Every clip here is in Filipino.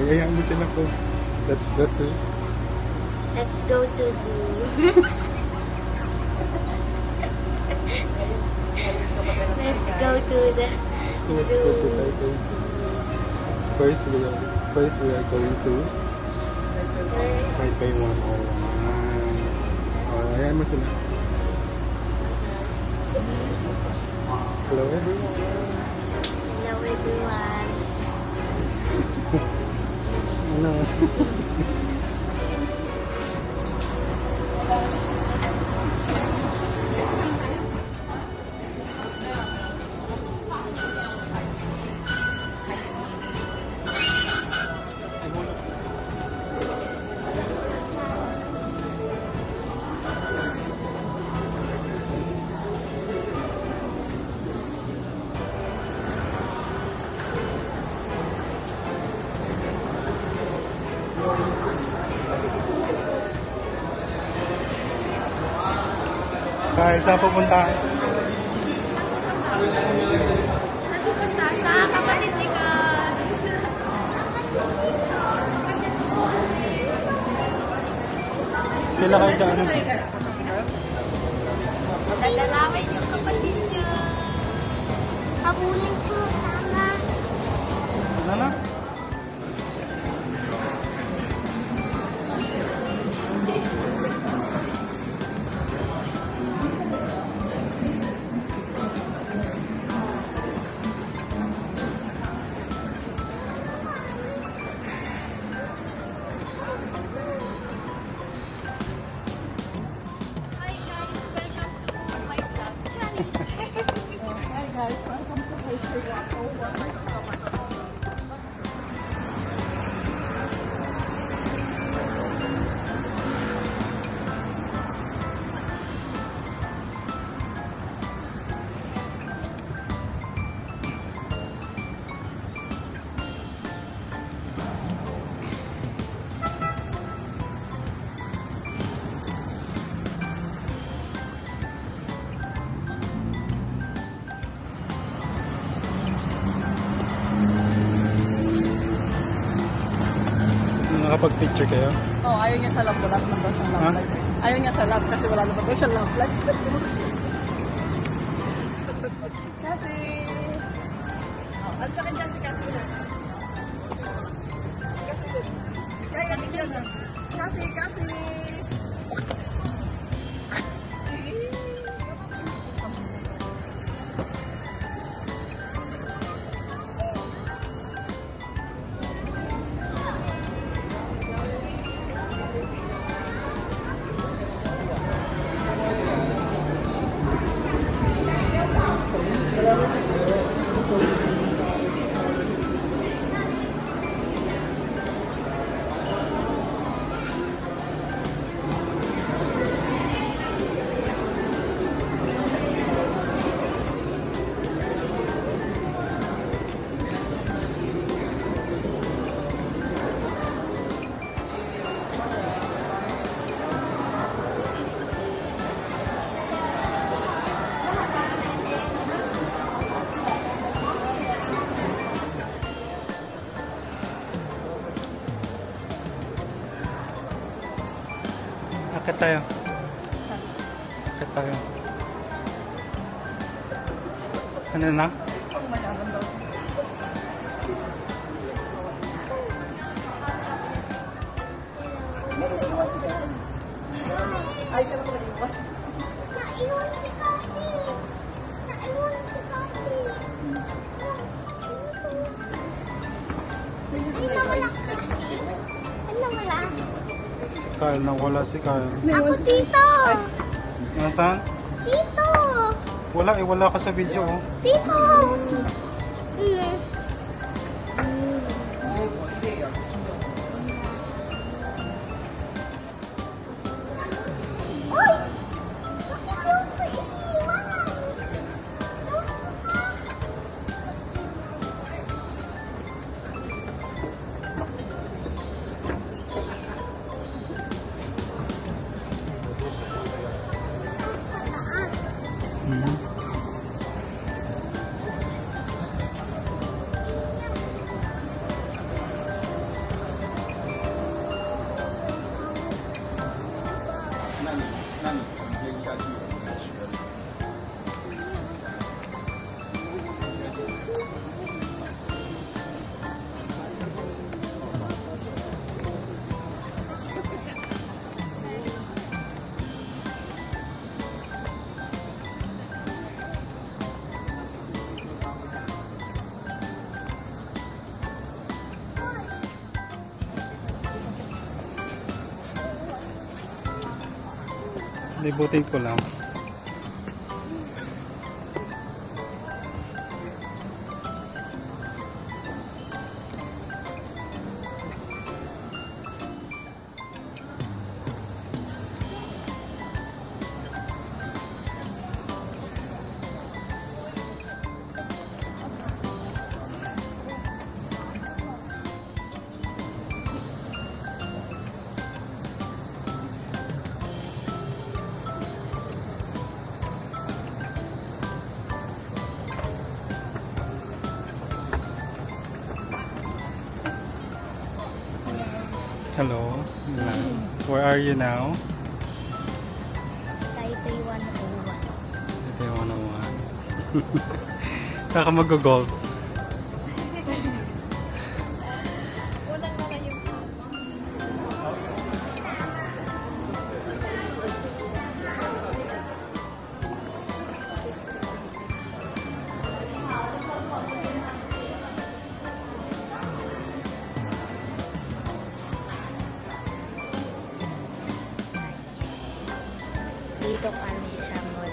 Hayaan mo sila po. Let's go to... Let's go to zoo. Let's go to the Let's zoo. go to Taipei Zoo. First we are going to Taipei 101. Hayaan mo sila. Hello everyone. Hello everyone. Ano? Kaya saan pupunta? Pupunta sa kapatid ni ka. Kailan kayo dyan? Dadalawin yung kapatid niya. Habulin ko sana. Ano na? Nakapag-picture kayo? Oh, ayaw niya sa love. Wala naman daw siyang love life. Ayaw niya sa love kasi wala naman daw siyang love life. Kasi... Oh, ano ka dyan si Kasi na? Kasi... Akit tayo. Akit tayo. Ano na? Ang mayaman daw. Ay, ka na pala iwan. Naiwan si Kasi. Naiwan si Kasi. Ay, nawala Kasi. Ay, nawala. Si Kyle. Nawala si Kyle. Ako dito. Nasaan? Dito. Wala eh. Wala ka sa video oh. Dito. 下去。Libutin ko lang. Hello. Where are you now? Taipei 101. Ito yung 101. Saan ka mag-golf? Kulang na lang yung Dito kami sa mall.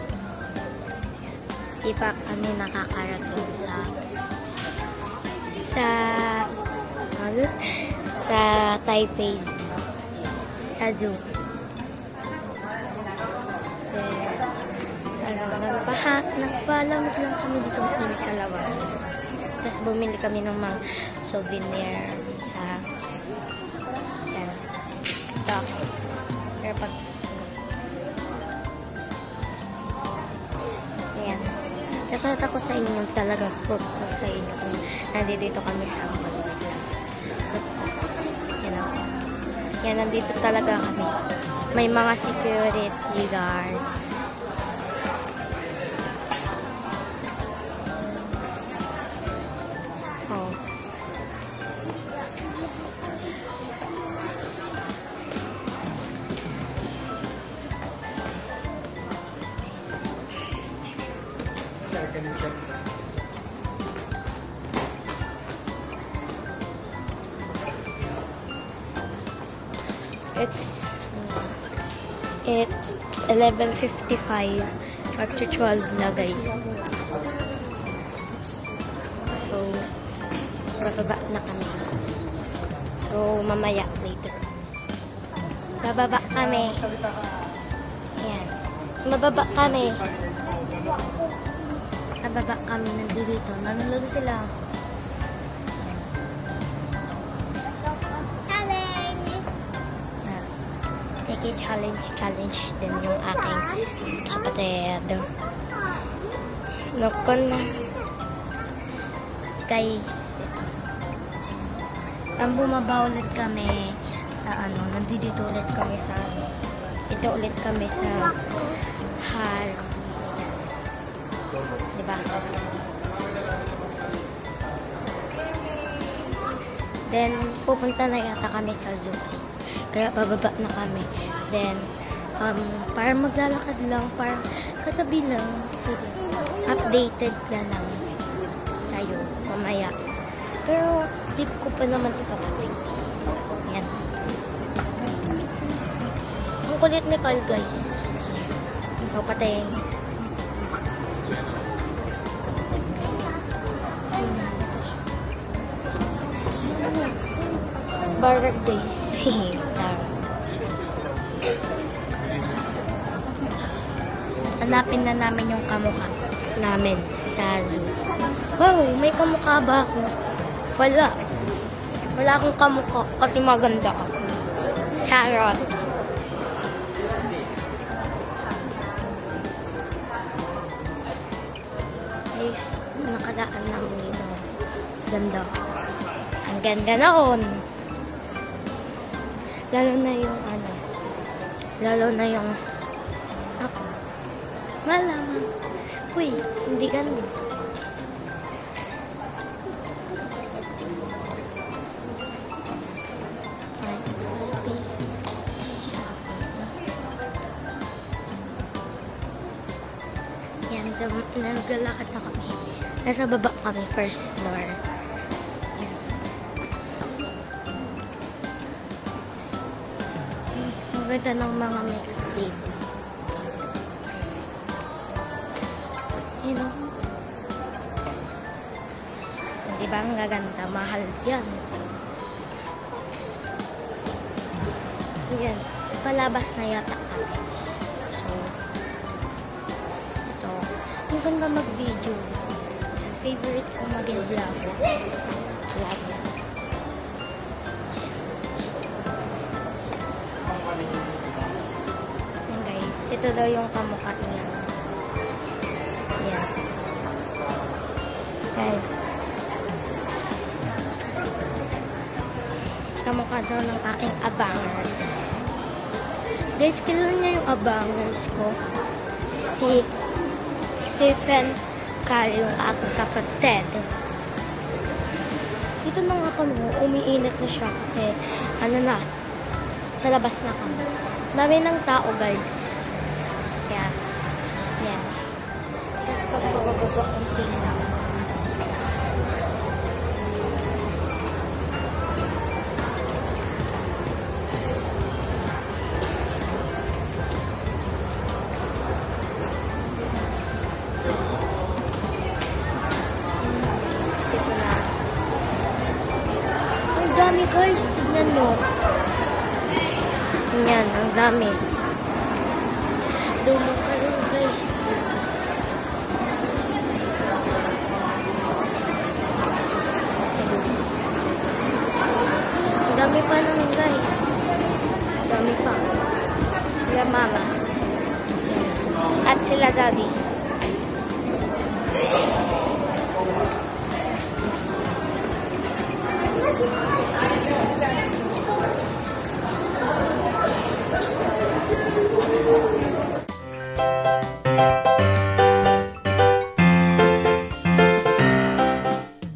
Di pa kami nakakarating ano? Sa Taipei, sa zoo. Nagpalamig lang kami dito sa labas. Tapos bumili kami ng mga souvenir. Yan. Ito. Pero pag yan. Nakita ko sa inyo talagang proof ko sa inyo kung nandito kami sa mall. Yan o. Yan, nandito talaga kami. May mga security guard. Oh. It's 11:55 at 12 na guys. So bababa na kami. So mamaya later. Bababa kami. Ayan. Bababa kami. Bababa kami nandito. Nanonood sila. Challenge din yung aking kapatid. Naku na. Guys, ang bumaba ulit kami sa nandito ulit kami sa ito ulit kami sa Harry. Diba? Then, pupunta na yata kami sa zoo. Kaya bababa na kami. Then, para maglalakad lang, para katabi lang. Sige, updated na lang tayo mamaya. Pero, di ko pa naman ipapatay. Yan. Ang kulit ni Carl, guys. Papatayin. Burger days. Hanapin na namin yung kamukha namin sa zoo. Wow, may kamukha ba ako? Wala. Wala akong kamukha kasi maganda ako. Charot. Guys, nakadaan namin dito. Ganda. Ang ganda noon. Lalo na yung Malaman. Uy, hindi ganun. Yan, naglalakad na kami. Nasa baba kami, first floor. Yan. Ang ganda ng mga makeup dito. You know? Di ba ang gaganda? Mahal yan. Yan. Palabas na yata kami. So, ito. Yung ganda mag-video. Favorite ko maging vlog. Vlog. Yan guys. Ito daw yung kamukha niya. Yan. Guys. Kamukha daw ng aking abangers. Guys, kilala niya yung abangers ko. Si Stephen Cal, yung aking kapatid. Dito na nga kami, umiinit na siya kasi ano na, sa labas na kami. Dami ng tao guys. Yan. Yan. Tapos pagpapababa ang tingnan. Ang dami guys, tignan mo. Yan, ang dami. Dumo kayo guys. Ang dami pa naman guys. Ang dami pa. Sila mama. At sila daddy.